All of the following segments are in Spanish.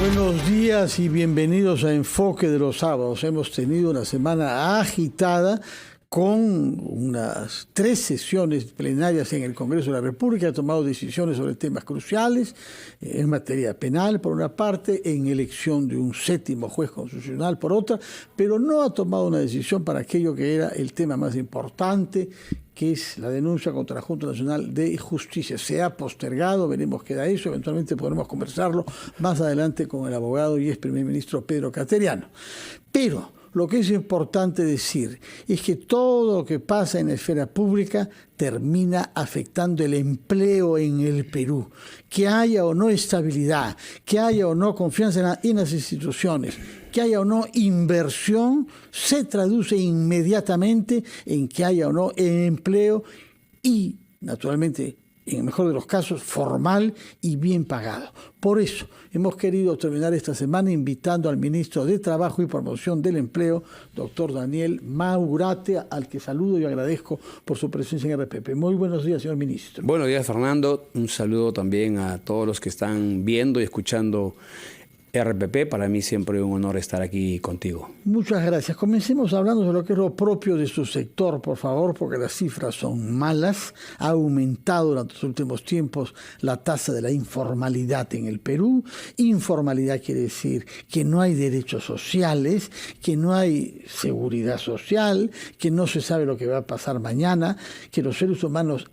Buenos días y bienvenidos a Enfoque de los Sábados. Hemos tenido una semana agitada con unas 3 sesiones plenarias en el Congreso de la República. Ha tomado decisiones sobre temas cruciales en materia penal, por una parte, en elección de un 7º juez constitucional, por otra, pero no ha tomado una decisión para aquello que era el tema más importante, que es la denuncia contra la Junta Nacional de Justicia. Se ha postergado, veremos qué da eso, eventualmente podremos conversarlo más adelante con el abogado y ex primer ministro Pedro Cateriano. Pero lo que es importante decir es que todo lo que pasa en la esfera pública termina afectando el empleo en el Perú. Que haya o no estabilidad, que haya o no confianza en las instituciones, que haya o no inversión, se traduce inmediatamente en que haya o no empleo y, naturalmente, en el mejor de los casos, formal y bien pagado. Por eso hemos querido terminar esta semana invitando al ministro de Trabajo y Promoción del Empleo, doctor Daniel Maurate, al que saludo y agradezco por su presencia en RPP. Muy buenos días, señor ministro. Buenos días, Fernando. Un saludo también a todos los que están viendo y escuchando RPP. Para mí siempre un honor estar aquí contigo. Muchas gracias. Comencemos hablando de lo que es lo propio de su sector, por favor, porque las cifras son malas. Ha aumentado durante los últimos tiempos la tasa de la informalidad en el Perú. Informalidad quiere decir que no hay derechos sociales, que no hay seguridad social, que no se sabe lo que va a pasar mañana, que los seres humanos,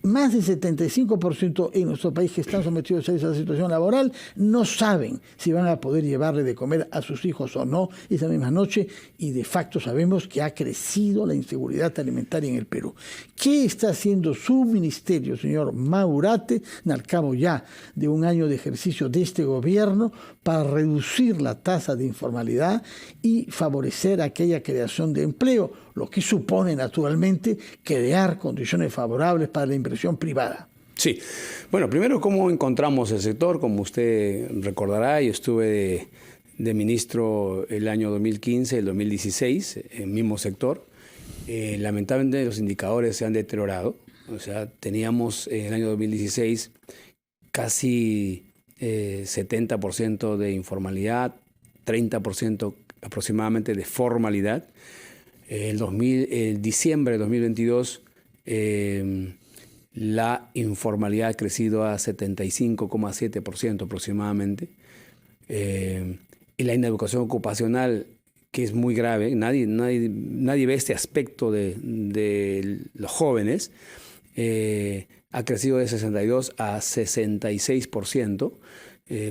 más del 75% en nuestro país que están sometidos a esa situación laboral, no saben si van a poder llevarle de comer a sus hijos o no esa misma noche, y de facto sabemos que ha crecido la inseguridad alimentaria en el Perú. ¿Qué está haciendo su ministerio, señor Maurate, al cabo ya de un año de ejercicio de este gobierno, para reducir la tasa de informalidad y favorecer aquella creación de empleo, lo que supone naturalmente crear condiciones favorables para la inversión privada? Sí. Bueno, primero, ¿cómo encontramos el sector? Como usted recordará, yo estuve de ministro el año 2015, el 2016, en el mismo sector. Lamentablemente los indicadores se han deteriorado. O sea, teníamos en el año 2016 casi 70% de informalidad, 30% aproximadamente de formalidad. En diciembre de 2022, la informalidad ha crecido a 75,7% aproximadamente. Y la ineducación ocupacional, que es muy grave, nadie ve este aspecto de los jóvenes, ha crecido de 62 a 66%.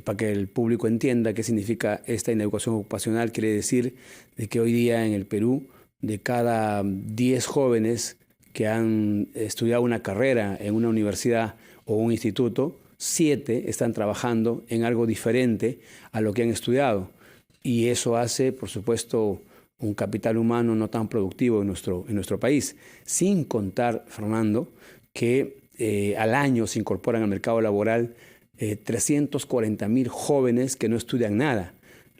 Para que el público entienda qué significa esta ineducación ocupacional, quiere decir de que hoy día en el Perú, de cada 10 jóvenes que han estudiado una carrera en una universidad o un instituto, 7 están trabajando en algo diferente a lo que han estudiado. Y eso hace, por supuesto, un capital humano no tan productivo en nuestro país. Sin contar, Fernando, que al año se incorporan al mercado laboral 340.000 jóvenes que no estudian nada.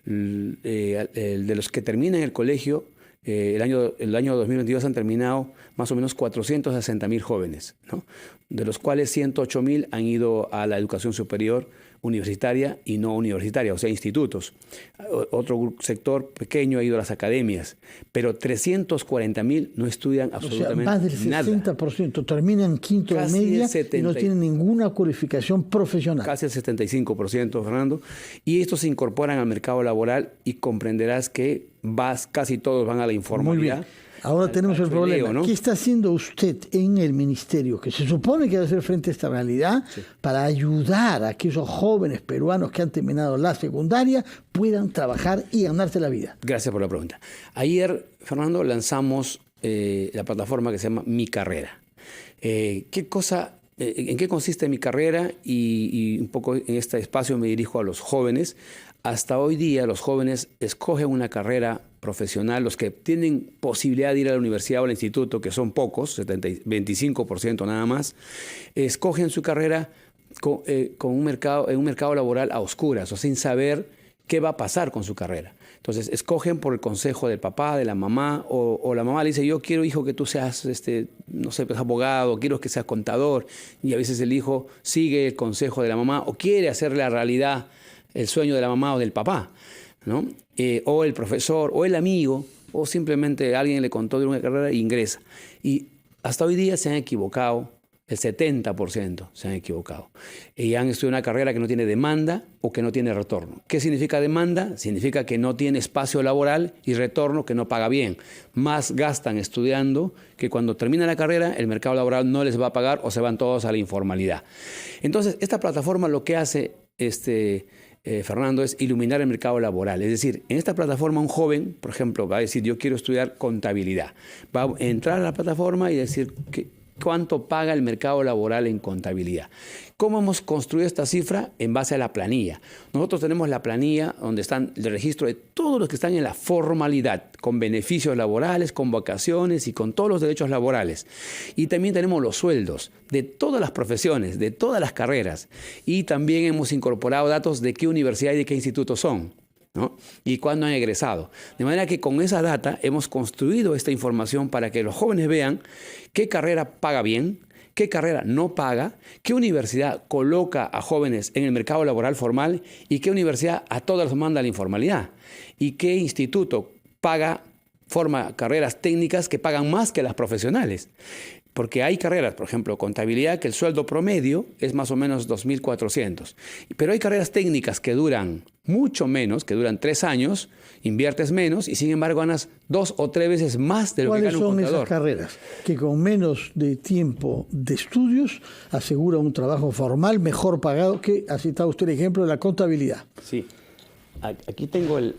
De los que terminan el colegio, el año 2022 han terminado más o menos 460.000 jóvenes, ¿no? De los cuales 108.000 han ido a la educación superior universitaria y no universitaria, o sea, institutos. Otro sector pequeño ha ido a las academias, pero 340.000 no estudian absolutamente nada. O sea, más del 60% terminan quinto de media y no tienen ninguna cualificación profesional. Casi el 75%, Fernando. Y estos se incorporan al mercado laboral y comprenderás que casi todos van a la informalidad. Muy bien. Ahora tenemos el problema, ¿no? ¿Qué está haciendo usted en el ministerio, que se supone que va a hacer frente a esta realidad, para ayudar a que esos jóvenes peruanos que han terminado la secundaria puedan trabajar y ganarse la vida? Gracias por la pregunta. Ayer, Fernando, lanzamos la plataforma que se llama Mi Carrera. ¿En qué consiste Mi Carrera? Y un poco en este espacio me dirijo a los jóvenes. Hasta hoy día los jóvenes escogen una carrera profesional, los que tienen posibilidad de ir a la universidad o al instituto, que son pocos, 25% nada más, escogen su carrera en un mercado laboral a oscuras, o sin saber qué va a pasar con su carrera. Entonces, escogen por el consejo del papá, de la mamá, o la mamá le dice, yo quiero, hijo, que tú seas, no sé, pues, abogado, quiero que seas contador, y a veces el hijo sigue el consejo de la mamá o quiere hacer la realidad el sueño de la mamá o del papá, ¿no? O el profesor, o el amigo, o simplemente alguien le contó de una carrera e ingresa. Y hasta hoy día se han equivocado, el 70% se han equivocado. Y han estudiado una carrera que no tiene demanda o que no tiene retorno. ¿Qué significa demanda? Significa que no tiene espacio laboral, y retorno, que no paga bien. Más gastan estudiando que cuando termina la carrera el mercado laboral no les va a pagar o se van todos a la informalidad. Entonces, esta plataforma lo que hace, Fernando, es iluminar el mercado laboral. Es decir, en esta plataforma un joven, por ejemplo, va a decir: yo quiero estudiar contabilidad. Va a entrar a la plataforma y decir cuánto paga el mercado laboral en contabilidad. ¿Cómo hemos construido esta cifra? En base a la planilla. Nosotros tenemos la planilla donde están el registro de todos los que están en la formalidad, con beneficios laborales, con vacaciones y con todos los derechos laborales. Y también tenemos los sueldos de todas las profesiones, de todas las carreras. Y también hemos incorporado datos de qué universidad y de qué instituto son, ¿no? Y cuándo han egresado. De manera que con esa data hemos construido esta información para que los jóvenes vean qué carrera paga bien, qué carrera no paga, qué universidad coloca a jóvenes en el mercado laboral formal y qué universidad a todas los manda a la informalidad, y qué instituto forma carreras técnicas que pagan más que las profesionales. Porque hay carreras, por ejemplo, contabilidad, que el sueldo promedio es más o menos 2.400. Pero hay carreras técnicas que duran mucho menos, que duran 3 años, inviertes menos y sin embargo ganas 2 o 3 veces más de lo que gana un contador. ¿Cuáles son esas carreras que con menos de tiempo de estudios asegura un trabajo formal mejor pagado? Que ha citado usted el ejemplo de la contabilidad. Sí. Aquí tengo el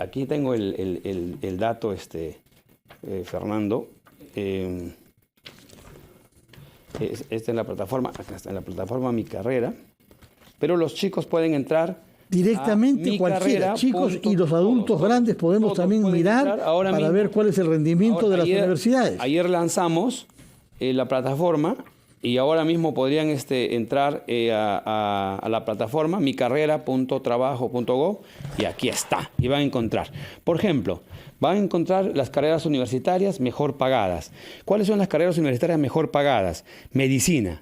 dato, Fernando. Está en la plataforma, acá está en la plataforma Mi Carrera, pero los chicos pueden entrar directamente, cualquiera, chicos y los adultos grandes podemos también mirar para ver cuál es el rendimiento de las universidades. Ayer lanzamos la plataforma y ahora mismo podrían entrar a la plataforma micarrera.trabajo.gov y aquí está, y van a encontrar, por ejemplo, van a encontrar las carreras universitarias mejor pagadas. ¿Cuáles son las carreras universitarias mejor pagadas? Medicina.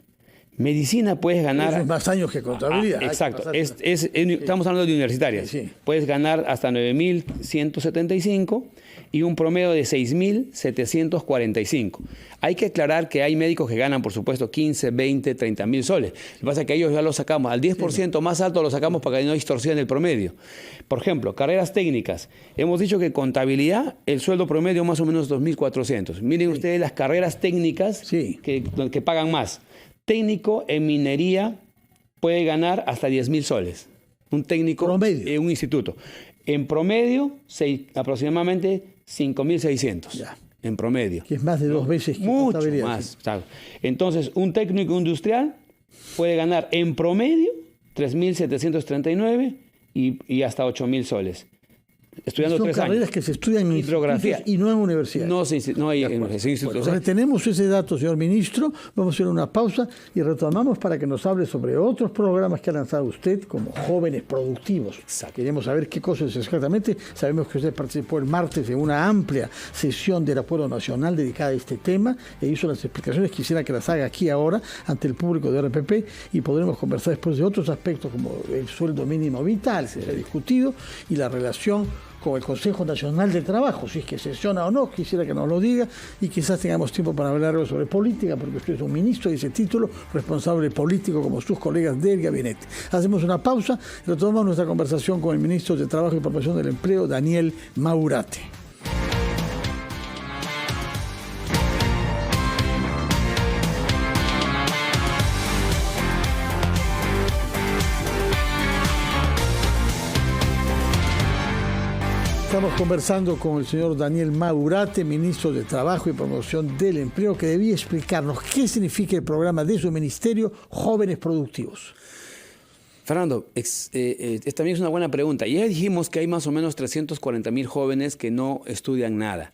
Medicina puedes ganar... Es más años que contabilidad. Exacto. Estamos hablando de universitarias. Sí. Puedes ganar hasta 9.175 y un promedio de 6.745. Hay que aclarar que hay médicos que ganan, por supuesto, 15, 20, 30.000 soles. Lo que pasa es que ellos ya lo sacamos. Al 10% más alto lo sacamos para que no distorsione el promedio. Por ejemplo, carreras técnicas. Hemos dicho que contabilidad, el sueldo promedio más o menos 2.400. Miren ustedes las carreras técnicas que pagan más. Técnico en minería puede ganar hasta 10.000 soles. Un técnico en un instituto. En promedio, aproximadamente 5.600. En promedio. Que es más de 2 veces que mucho contabilidad. Más. Sí. Entonces, un técnico industrial puede ganar en promedio 3.739 y hasta 8.000 soles. Estudiando 3 años. Son carreras que se estudian en hidrografía y no en universidades. No hay en institutos. Bueno, tenemos ese dato, señor ministro. Vamos a hacer una pausa y retomamos para que nos hable sobre otros programas que ha lanzado usted como Jóvenes Productivos. Exacto. Queremos saber qué cosas es exactamente. Sabemos que usted participó el martes en una amplia sesión del Acuerdo Nacional dedicada a este tema e hizo las explicaciones. Quisiera que las haga aquí ahora ante el público de RPP y podremos conversar después de otros aspectos como el sueldo mínimo vital que se ha discutido y la relación con el Consejo Nacional del Trabajo, si es que sesiona o no, quisiera que nos lo diga y quizás tengamos tiempo para hablar algo sobre política, porque usted es un ministro de ese título, responsable político como sus colegas del gabinete. Hacemos una pausa y retomamos nuestra conversación con el ministro de Trabajo y Promoción del Empleo, Daniel Maurate. Estamos conversando con el señor Daniel Maurate, ministro de Trabajo y Promoción del Empleo, que debía explicarnos qué significa el programa de su ministerio Jóvenes Productivos. Fernando, también es una buena pregunta. Ya dijimos que hay más o menos 340.000 jóvenes que no estudian nada.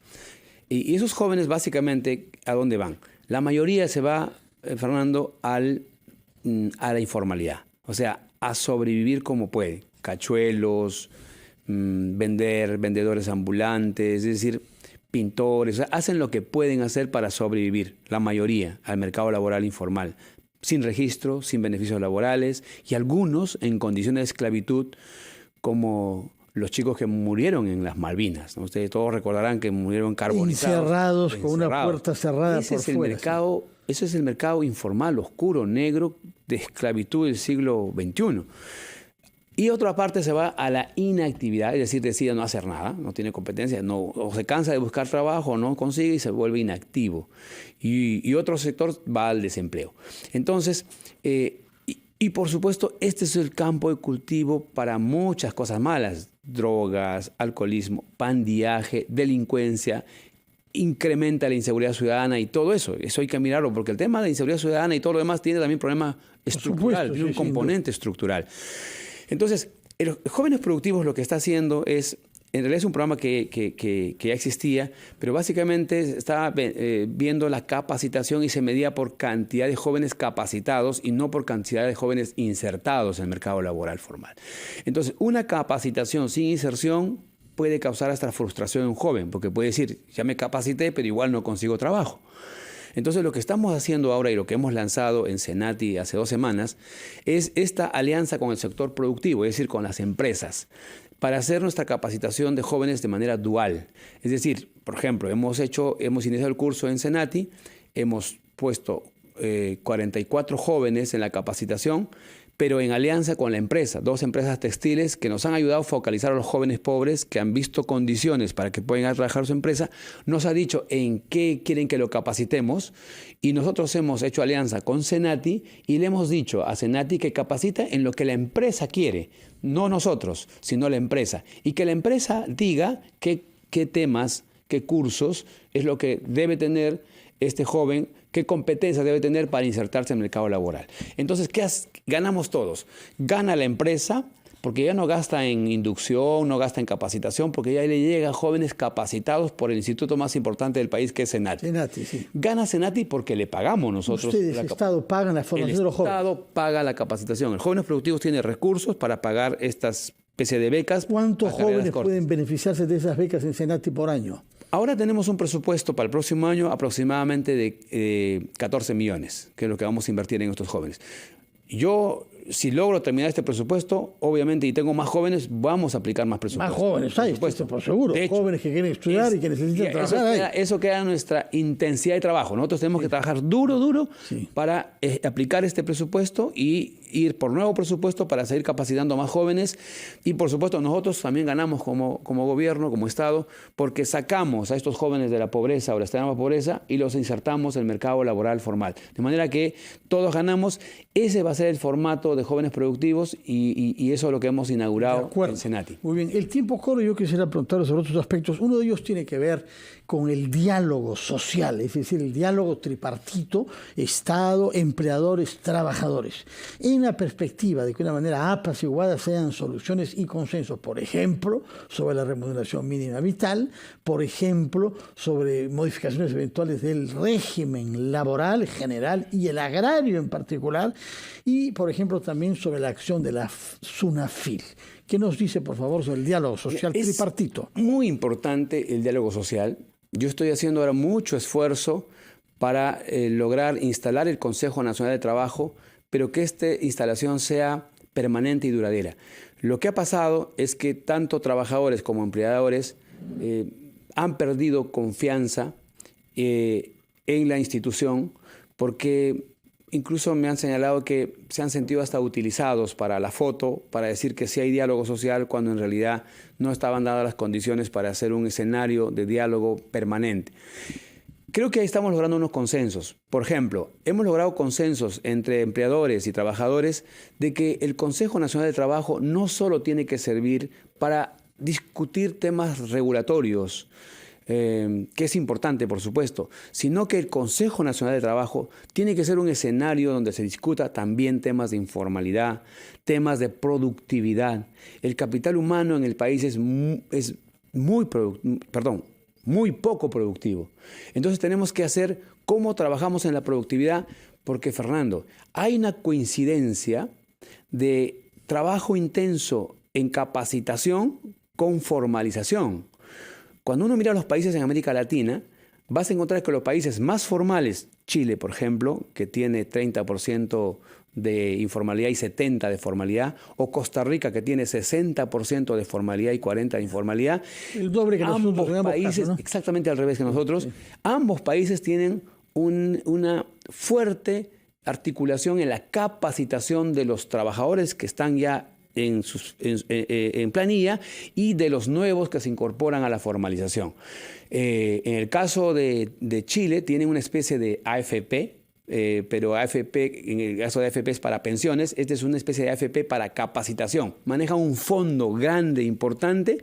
Y esos jóvenes básicamente, ¿a dónde van? La mayoría se va, Fernando, a la informalidad. O sea, a sobrevivir como puede. Cachuelos, vendedores ambulantes, es decir, pintores, o sea, hacen lo que pueden hacer para sobrevivir, la mayoría, al mercado laboral informal, sin registro, sin beneficios laborales y algunos en condiciones de esclavitud como los chicos que murieron en las Malvinas, ¿no? Ustedes todos recordarán que murieron carbonizados. Encerrados con una puerta cerrada por fuera. Ese es el mercado informal, oscuro, negro, de esclavitud del siglo XXI. Y otra parte se va a la inactividad, es decir, decide no hacer nada, no tiene competencia, o se cansa de buscar trabajo, o no consigue y se vuelve inactivo. Y otro sector va al desempleo. Entonces, y por supuesto, este es el campo de cultivo para muchas cosas malas: drogas, alcoholismo, pandillaje, delincuencia, incrementa la inseguridad ciudadana y todo eso. Eso hay que mirarlo, porque el tema de la inseguridad ciudadana y todo lo demás tiene también problema estructural, tiene un componente estructural. Entonces, los Jóvenes Productivos lo que está haciendo es, en realidad es un programa que ya existía, pero básicamente estaba viendo la capacitación y se medía por cantidad de jóvenes capacitados y no por cantidad de jóvenes insertados en el mercado laboral formal. Entonces, una capacitación sin inserción puede causar hasta frustración en un joven, porque puede decir, ya me capacité, pero igual no consigo trabajo. Entonces, lo que estamos haciendo ahora y lo que hemos lanzado en Senati hace 2 semanas es esta alianza con el sector productivo, es decir, con las empresas, para hacer nuestra capacitación de jóvenes de manera dual. Es decir, por ejemplo, hemos iniciado el curso en Senati, hemos puesto 44 jóvenes en la capacitación, pero en alianza con la empresa, 2 empresas textiles que nos han ayudado a focalizar a los jóvenes pobres que han visto condiciones para que puedan trabajar su empresa, nos ha dicho en qué quieren que lo capacitemos y nosotros hemos hecho alianza con Senati y le hemos dicho a Senati que capacita en lo que la empresa quiere, no nosotros, sino la empresa, y que la empresa diga qué temas, qué cursos es lo que debe tener este joven, qué competencias debe tener para insertarse en el mercado laboral. Entonces, ganamos todos. Gana la empresa, porque ya no gasta en inducción, no gasta en capacitación, porque ya le llega a jóvenes capacitados por el instituto más importante del país, que es Senati. Senati, sí. Gana Senati porque le pagamos nosotros. Ustedes, el Estado, pagan la formación de los jóvenes. El Estado paga la capacitación. El Jóvenes Productivos tiene recursos para pagar estas especie de becas. ¿Cuántos jóvenes pueden beneficiarse de esas becas en Senati por año? Ahora tenemos un presupuesto para el próximo año aproximadamente de 14 millones, que es lo que vamos a invertir en estos jóvenes. Yo, si logro terminar este presupuesto, obviamente, y tengo más jóvenes, vamos a aplicar más presupuesto. Más jóvenes, hay, por seguro. De hecho, jóvenes que quieren estudiar y que necesitan trabajar. Eso queda nuestra intensidad de trabajo. Nosotros tenemos que trabajar duro para aplicar este presupuesto y ir por nuevo presupuesto para seguir capacitando a más jóvenes. Y, por supuesto, nosotros también ganamos como gobierno, como Estado, porque sacamos a estos jóvenes de la pobreza o la extrema pobreza y los insertamos en el mercado laboral formal. De manera que todos ganamos. Ese va a ser el formato de Jóvenes Productivos y eso es lo que hemos inaugurado en Senati. Muy bien. El tiempo corre, yo quisiera preguntarles sobre otros aspectos. Uno de ellos tiene que ver con el diálogo social, es decir, el diálogo tripartito, Estado, empleadores, trabajadores, en la perspectiva de que de una manera apaciguada sean soluciones y consensos, por ejemplo, sobre la remuneración mínima vital, por ejemplo, sobre modificaciones eventuales del régimen laboral general y el agrario en particular, y, por ejemplo, también sobre la acción de la SUNAFIL. ¿Qué nos dice, por favor, sobre el diálogo social tripartito? Muy importante el diálogo social. Yo estoy haciendo ahora mucho esfuerzo para lograr instalar el Consejo Nacional de Trabajo, pero que esta instalación sea permanente y duradera. Lo que ha pasado es que tanto trabajadores como empleadores han perdido confianza en la institución porque incluso me han señalado que se han sentido hasta utilizados para la foto, para decir que sí hay diálogo social, cuando en realidad no estaban dadas las condiciones para hacer un escenario de diálogo permanente. Creo que ahí estamos logrando unos consensos. Por ejemplo, hemos logrado consensos entre empleadores y trabajadores de que el Consejo Nacional de Trabajo no solo tiene que servir para discutir temas regulatorios, que es importante, por supuesto, sino que el Consejo Nacional de Trabajo tiene que ser un escenario donde se discuta también temas de informalidad, temas de productividad. El capital humano en el país es muy poco productivo. Entonces tenemos que hacer cómo trabajamos en la productividad, porque, Fernando, hay una coincidencia de trabajo intenso en capacitación con formalización. Cuando uno mira a los países en América Latina, vas a encontrar que los países más formales, Chile, por ejemplo, que tiene 30% de informalidad y 70% de formalidad, o Costa Rica, que tiene 60% de formalidad y 40% de informalidad. El doble que nosotros en ambos países, casos, ¿no? exactamente al revés que nosotros. Sí. Ambos países tienen una fuerte articulación en la capacitación de los trabajadores que están ya en planilla y de los nuevos que se incorporan a la formalización. En el caso de Chile, tienen una especie de AFP, pero AFP, en el caso de AFP es para pensiones, esta es una especie de AFP para capacitación. Maneja un fondo grande, importante,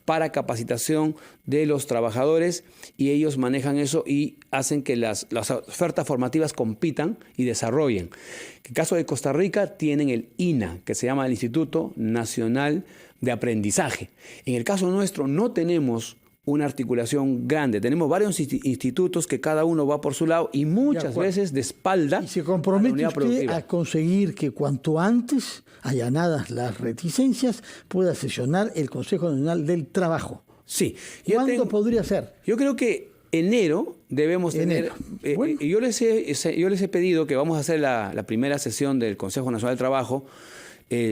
para capacitación de los trabajadores, y ellos manejan eso y hacen que las ofertas formativas compitan y desarrollen. En el caso de Costa Rica tienen el INA, que se llama el Instituto Nacional de Aprendizaje. En el caso nuestro no tenemos una articulación grande. Tenemos varios institutos que cada uno va por su lado y muchas veces de espalda. ¿Y se compromete usted a conseguir que cuanto antes, allanadas las reticencias, pueda sesionar el Consejo Nacional del Trabajo? Sí. ¿Cuándo podría ser? Yo creo que enero debemos tener... Bueno. Yo les he pedido que vamos a hacer la primera sesión del Consejo Nacional del Trabajo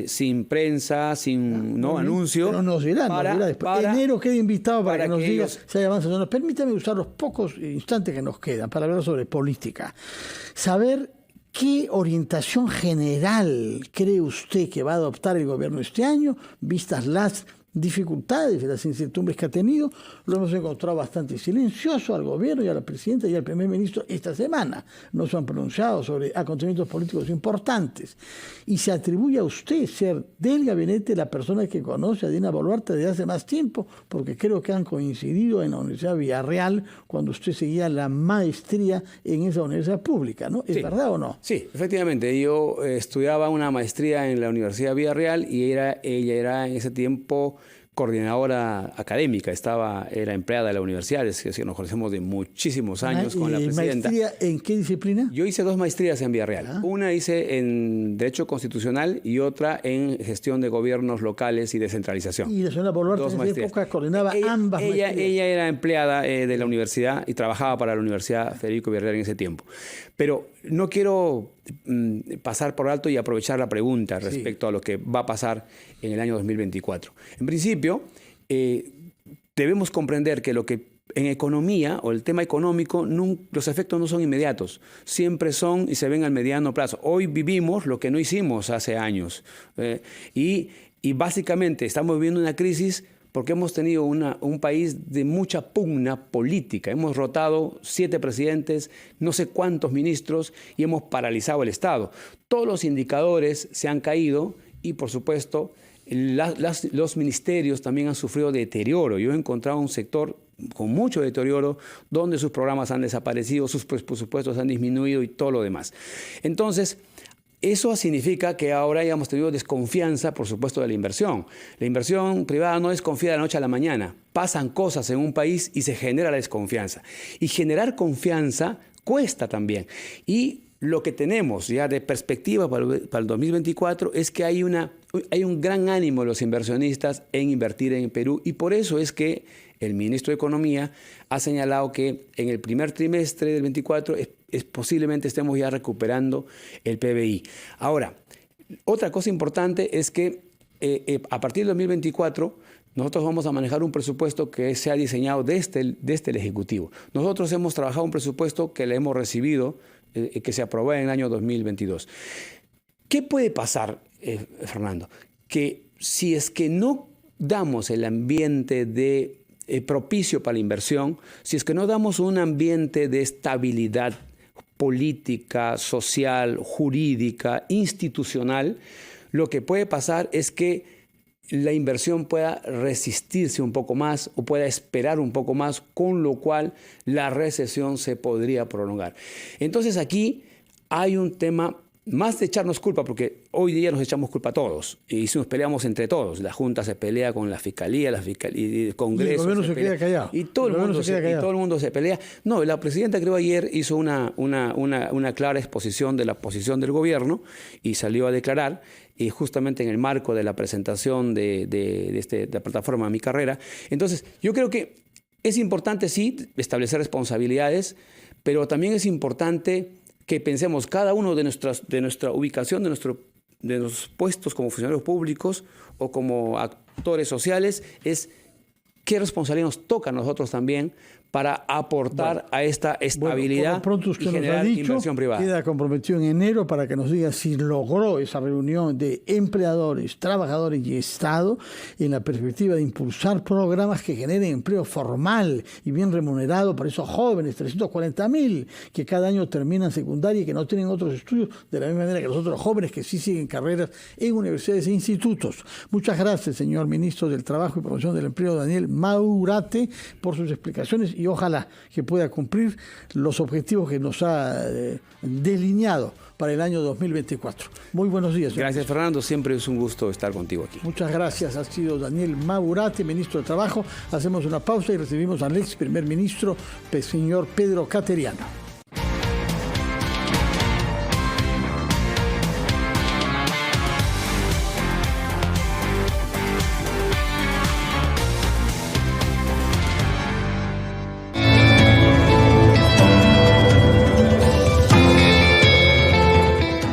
sin prensa, sin anuncio. Pero nos dirán, después. Enero queda invitado para que nos diga si hay avances o no. Permítame usar los pocos instantes que nos quedan para hablar sobre política. Saber qué orientación general cree usted que va a adoptar el gobierno este año, vistas las dificultades y las incertidumbres que ha tenido. Lo hemos encontrado bastante silencioso al gobierno y a la presidenta y al primer ministro esta semana. No se han pronunciado sobre acontecimientos políticos importantes. Y se atribuye a usted ser del gabinete la persona que conoce a Dina Boluarte desde hace más tiempo, porque creo que han coincidido en la Universidad de Villarreal cuando usted seguía la maestría en esa universidad pública, ¿no? ¿Es verdad o no? Sí, efectivamente. Yo estudiaba una maestría en la Universidad de Villarreal y ella era en ese tiempo coordinadora académica, era empleada de la universidad, es decir, nos conocemos de muchísimos años con la presidenta. ¿Maestría en qué disciplina? Yo hice 2 maestrías en Villarreal. Una hice en Derecho Constitucional y otra en Gestión de Gobiernos Locales y Descentralización. Y la señora Boluarte en esa época coordinaba ambas maestrías. Ella era empleada de la universidad y trabajaba para la Universidad Federico Villarreal en ese tiempo. Pero no quiero pasar por alto y aprovechar la pregunta respecto a lo que va a pasar en el año 2024. En principio, debemos comprender que lo que en economía o el tema económico, los efectos no son inmediatos, siempre son y se ven al mediano plazo. Hoy vivimos lo que no hicimos hace años y básicamente estamos viviendo una crisis porque hemos tenido un país de mucha pugna política. Hemos rotado 7 presidentes, no sé cuántos ministros y hemos paralizado el Estado. Todos los indicadores se han caído y, por supuesto, los ministerios también han sufrido deterioro. Yo he encontrado un sector con mucho deterioro donde sus programas han desaparecido, sus presupuestos han disminuido y todo lo demás. Entonces, eso significa que ahora ya hemos tenido desconfianza, por supuesto, de la inversión. La inversión privada no desconfía de la noche a la mañana. Pasan cosas en un país y se genera la desconfianza. Y generar confianza cuesta también. Y lo que tenemos ya de perspectiva para el 2024 es que hay un gran ánimo de los inversionistas en invertir en Perú, y por eso es que el ministro de Economía ha señalado que en el primer trimestre del 24 posiblemente estemos ya recuperando el PBI. Ahora, otra cosa importante es que a partir del 2024 nosotros vamos a manejar un presupuesto que se ha diseñado desde el Ejecutivo. Nosotros hemos trabajado un presupuesto que le hemos recibido, que se aprobó en el año 2022. ¿Qué puede pasar, Fernando? Que si es que no damos el ambiente propicio para la inversión, si es que no damos un ambiente de estabilidad política, social, jurídica, institucional, lo que puede pasar es que la inversión pueda resistirse un poco más o pueda esperar un poco más, con lo cual la recesión se podría prolongar. Entonces aquí hay un tema más de echarnos culpa, porque hoy día nos echamos culpa a todos y si nos peleamos entre todos. La Junta se pelea con la Fiscalía, el Congreso, y el gobierno se queda callado. Y todo el mundo se pelea. No, la presidenta creo ayer hizo una clara exposición de la posición del gobierno y salió a declarar, y justamente en el marco de la presentación de la plataforma Mi Carrera. Entonces, yo creo que es importante, sí, establecer responsabilidades, pero también es importante que pensemos cada uno de nuestra ubicación, de los puestos como funcionarios públicos o como actores sociales, es qué responsabilidad nos toca a nosotros también para aportar a esta estabilidad y generar inversión privada. Queda comprometido en enero para que nos diga si logró esa reunión de empleadores, trabajadores y Estado en la perspectiva de impulsar programas que generen empleo formal y bien remunerado para esos jóvenes, 340.000 que cada año terminan secundaria y que no tienen otros estudios, de la misma manera que los otros jóvenes que sí siguen carreras en universidades e institutos. Muchas gracias, señor ministro del Trabajo y Promoción del Empleo, Daniel Maurate, por sus explicaciones, y ojalá que pueda cumplir los objetivos que nos ha delineado para el año 2024. Muy buenos días. Gracias, Fernando. Siempre es un gusto estar contigo aquí. Muchas gracias. Ha sido Daniel Maurate, ministro de Trabajo. Hacemos una pausa y recibimos al ex primer ministro, señor Pedro Kateriano.